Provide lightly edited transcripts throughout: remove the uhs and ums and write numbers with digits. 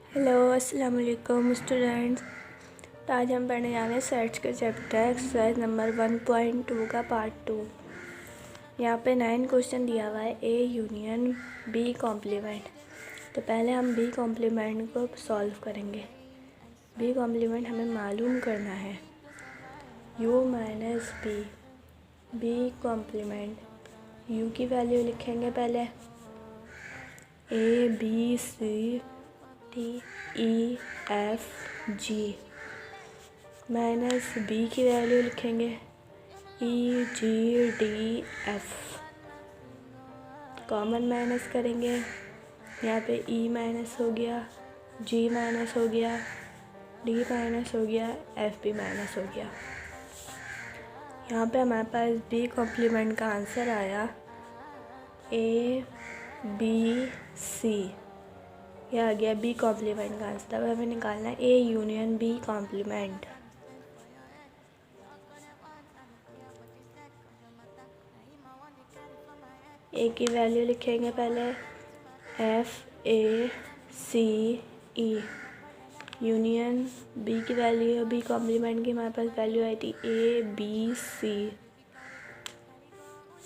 Hello अस्सलाम वालेकुम students. तो आज हम पढ़ने जा रहे हैं सर्च के चैप्टर एक्सरसाइज नंबर 1.2 का पार्ट 2। यहाँ पे 9 क्वेश्चन दिया हुआ है, ए यूनियन बी कॉम्प्लीमेंट। तो पहले हम बी कॉम्प्लीमेंट को सॉल्व करेंगे। बी कॉम्प्लीमेंट हमें मालूम करना है, U minus B. B complement U की वैल्यू लिखेंगे पहले, A B C D E F G, minus B की वैल्यू लिखेंगे E G D F. Common minus करेंगे, यहाँ पे ई माइनस हो गया, जी माइनस हो गया, डी माइनस हो गया, एफ भी माइनस हो गया। यहाँ पे हमारे पास बी कॉम्प्लीमेंट का आंसर आया ए बी सी। यह आ गया बी कॉम्प्लीमेंट का आंसर। अब हमें निकालना है A union B complement. A की वैल्यू लिखेंगे पहले F A C E, union B की वैल्यू है, बी कॉम्प्लीमेंट की हमारे पास वैल्यू आई थी ए बी सी।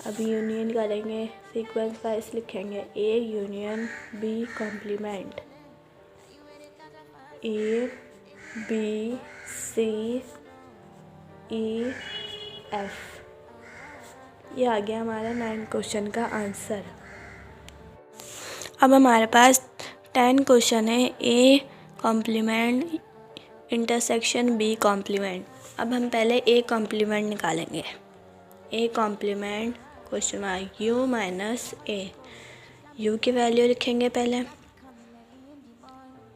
अब यूनियन करेंगे, सीक्वेंस वाइज लिखेंगे A union B complement, A B C E F. ये आ गया हमारा 9 क्वेश्चन का आंसर। अब हमारे पास 10 क्वेश्चन है, A complement intersection B complement. अब हम पहले ए कॉम्प्लीमेंट निकालेंगे। A complement question mark U minus A. U की वैल्यू लिखेंगे पहले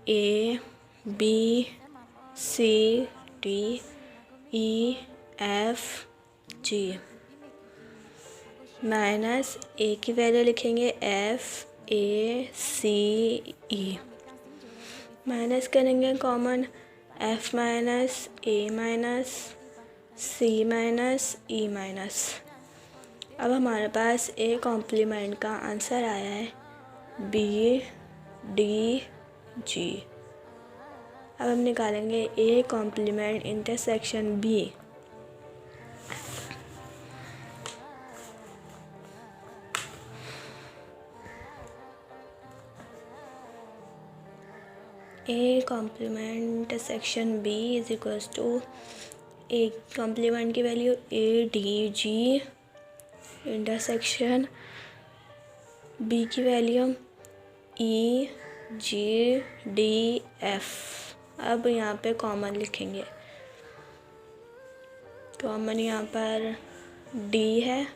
A B C D E F G, minus A की वैल्यू लिखेंगे F A C E, minus करेंगे common F minus A minus C minus E minus. अब हमारे पास A complement का आंसर आया है बी डी जी। अब हम निकालेंगे A complement intersection B. A complement intersection B is equals to A complement की value A D G intersection B की value E G D F. अब यहाँ पे कॉमन लिखेंगे, कॉमन यहाँ पर डी है,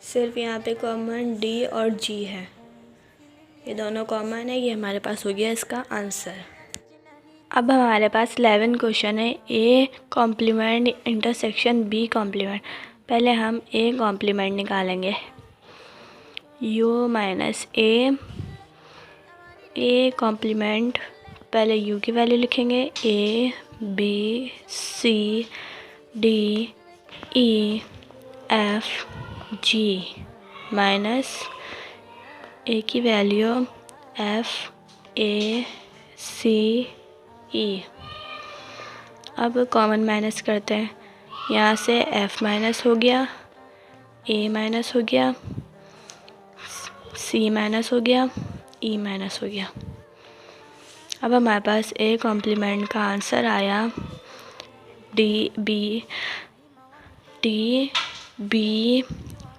सिर्फ यहाँ पे कॉमन डी और जी है, ये दोनों कॉमन है। ये हमारे पास हो गया इसका आंसर। अब हमारे पास 11 क्वेश्चन है, A complement intersection B complement. पहले हम ए कॉम्प्लीमेंट निकालेंगे, यू माइनस ए कॉम्प्लीमेंट। पहले यू की वैल्यू लिखेंगे A B C D E F G, minus A की वैल्यू एफ ए सी ई। अब कॉमन माइनस करते हैं, यहाँ से एफ माइनस हो गया, ए माइनस हो गया, सी माइनस हो गया, ई माइनस हो गया। अब हमारे पास ए कॉम्प्लीमेंट का आंसर आया डी बी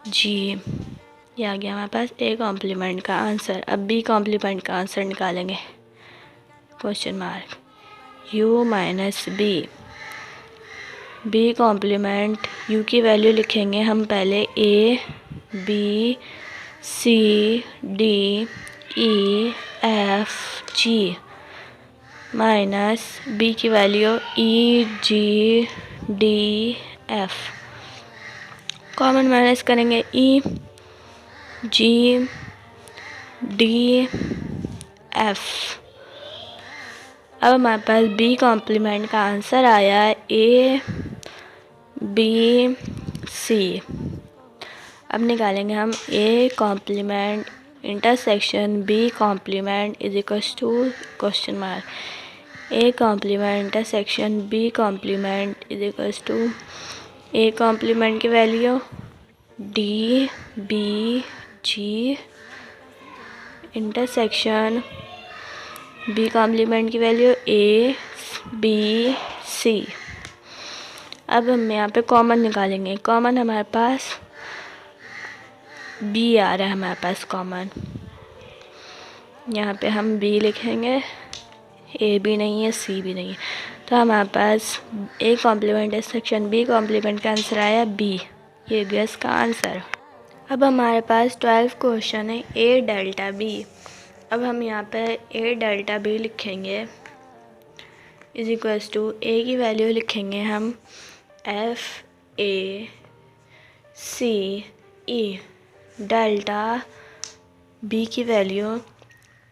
जी। ये आ गया हमारे पास ए कॉम्प्लीमेंट का आंसर। अब बी कॉम्प्लीमेंट का आंसर निकालेंगे, question mark U minus B. B complement U की वैल्यू लिखेंगे हम पहले A B C D E F G, minus B की value E G D F. Common minus करेंगे ई जी डी एफ। अब हमारे पास बी कॉम्प्लीमेंट का आंसर आया है ए बी सी। अब निकालेंगे हम A complement intersection B complement is equals to question mark A complement intersection B complement is equals to A complement की value D B G intersection B complement की value A B C. अब हम यहाँ पे common निकालेंगे। Common हमारे पास B आ रहा है, हमारे पास कॉमन। यहाँ पे हम बी लिखेंगे, ए भी नहीं है सी भी नहीं है, तो हमारे पास A complement intersection B complement का आंसर आया बी। ये गया इसका आंसर। अब हमारे पास 12 क्वेश्चन है ए डेल्टा बी। अब हम यहाँ पे ए डेल्टा बी लिखेंगे इज इक्वल्स टू ए की वैल्यू लिखेंगे हम F A C E, delta B की value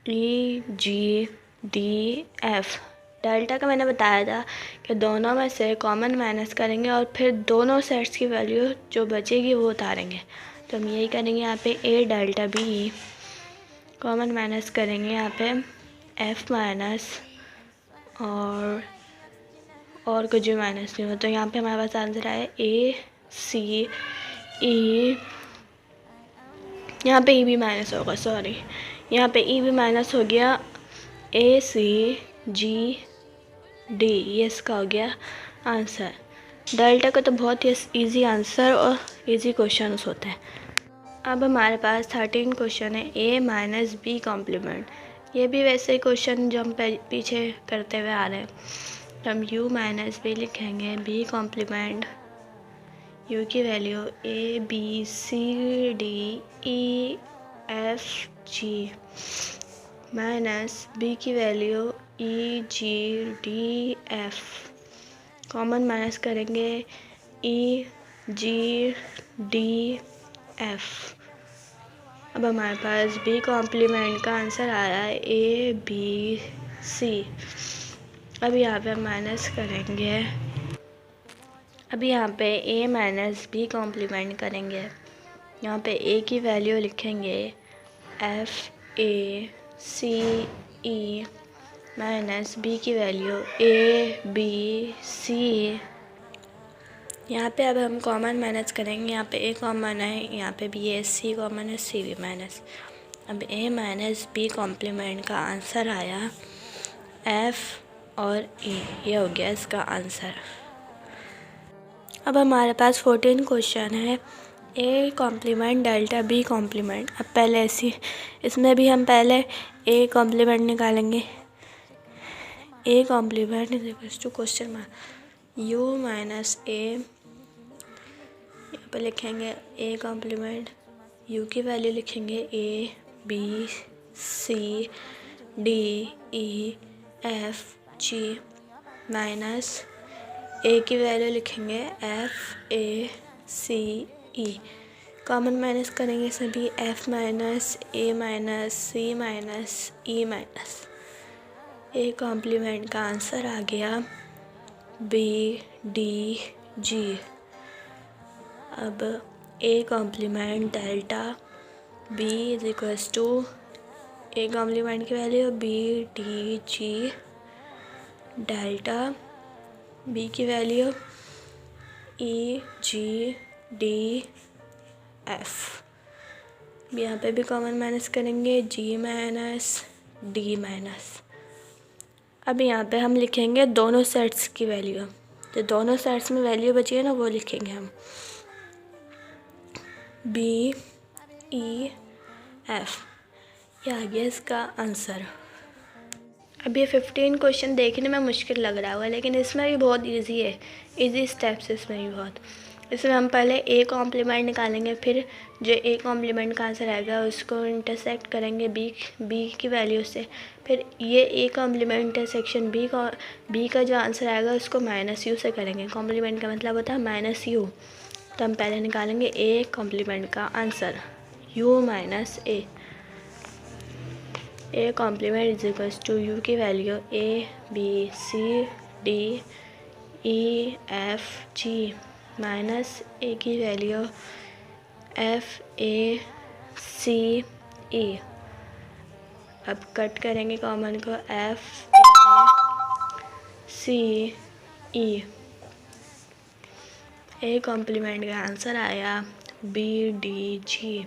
E G D F. Delta का मैंने बताया था कि दोनों में से कॉमन माइनस करेंगे और फिर दोनों सेट्स की वैल्यू जो बचेगी वो उतारेंगे। तो हम यही करेंगे। यहाँ पे A delta B common minus करेंगे, यहाँ पे एफ माइनस और कुछ भी माइनस नहीं हो, तो यहाँ पे हमारे पास आंसर आया ए सी ई। यहाँ पे ई भी माइनस होगा, सॉरी, यहाँ पे ई भी माइनस हो गया। ए सी जी डी, ये इसका हो गया आंसर। डेल्टा का तो बहुत ही इजी आंसर और इजी क्वेश्चन होते हैं। अब हमारे पास 13 क्वेश्चन है ए माइनस बी कॉम्प्लीमेंट। ये भी वैसे ही क्वेश्चन जो हम पीछे करते हुए आ रहे हैं। तो हम यू माइनस बी लिखेंगे, बी कॉम्प्लीमेंट यू की value A B C D E F G minus B की value E G D F. Common minus करेंगे ई जी डी एफ। अब हमारे पास बी कॉम्प्लीमेंट का आंसर आया है ए बी सी। अब यहाँ पे माइनस करेंगे, अभी यहाँ पे ए माइनस बी कॉम्प्लीमेंट करेंगे। यहाँ पे ए की वैल्यू लिखेंगे F A C E minus B की वैल्यू ए बी सी। यहाँ पे अब हम कॉमन माइनस करेंगे। यहाँ पे ए कॉमन है, यहाँ पे बी ए सी कॉमन है, सी बी माइनस। अब ए माइनस बी कॉम्प्लीमेंट का आंसर आया एफ और ए, ये हो गया इसका आंसर। अब हमारे पास 14 क्वेश्चन है A complement delta B complement. अब पहले इसमें भी हम पहले ए कॉम्प्लीमेंट निकालेंगे। A complement is equals to question mark U minus A, यहाँ पर लिखेंगे ए कॉम्प्लीमेंट यू की वैल्यू लिखेंगे A B C D E F G minus A की वैल्यू लिखेंगे F A C E. Common minus करेंगे सभी, F minus A minus C minus E minus. A complement का आंसर आ गया B D G. अब A complement delta B is equals to A complement की value B D G delta B की value E G D F. यहाँ पे भी common minus करेंगे जी minus D minus. अब यहाँ पे हम लिखेंगे दोनों सेट्स की वैल्यू, तो दोनों सेट्स में वैल्यू बची है ना वो लिखेंगे हम बी ई एफ। ये आ गया इसका आंसर। अब ये 15 क्वेश्चन देखने में मुश्किल लग रहा होगा, लेकिन इसमें भी बहुत इजी है, इजी स्टेप्स इसमें भी बहुत। इसमें हम पहले ए कॉम्प्लीमेंट निकालेंगे, फिर जो ए कॉम्प्लीमेंट का आंसर आएगा उसको इंटरसेक्ट करेंगे बी की वैल्यू से, फिर ये ए कॉम्प्लीमेंट इंटरसेक्शन बी का जो आंसर आएगा उसको माइनस यू से करेंगे। कॉम्प्लीमेंट का मतलब होता है माइनस यू। तो हम पहले निकालेंगे ए कॉम्प्लीमेंट का answer U minus A complement is equals to U की value A B C D E F G minus A की वैल्यू एफ ए सी ई। अब कट करेंगे कॉमन को, F C E. A complement का answer आया B D G.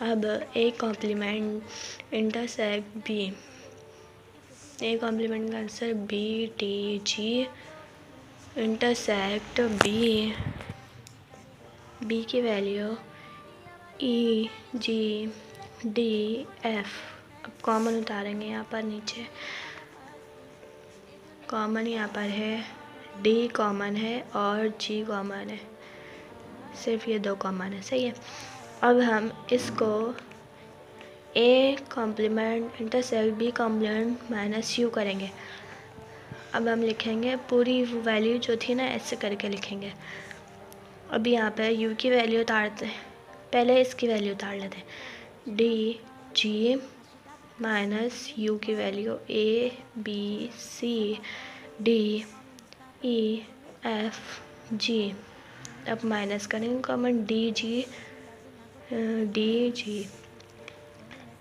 अब A complement intersect B. A complement का answer B D G intersect B. B की value E G D F. अब common उतारेंगे यहाँ पर नीचे, कॉमन यहाँ पर है, डी कॉमन है और जी कॉमन है, सिर्फ ये दो कॉमन है, सही है। अब हम इसको A complement intersect B complement minus U करेंगे। अब हम लिखेंगे पूरी वैल्यू जो थी ना ऐसे करके लिखेंगे। अभी यहाँ पे u की वैल्यू उतारते हैं, पहले इसकी वैल्यू उतार लेते हैं, डी जी माइनस यू की value A B C D E F G. अब माइनस करेंगे common, D G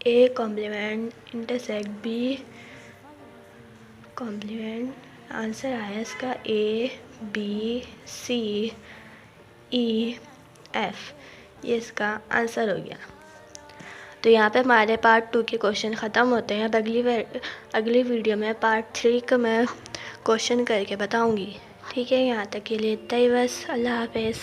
A complement intersect B complement. Answer आया इसका ए बी सी ई एफ, ये इसका आंसर हो गया। तो यहाँ पे हमारे पार्ट 2 के क्वेश्चन ख़त्म होते हैं। अब अगली वीडियो में पार्ट 3 का मैं क्वेश्चन करके बताऊँगी। ठीक है, यहाँ तक के लिए इतना ही बस। अल्लाह हाफ़िज़।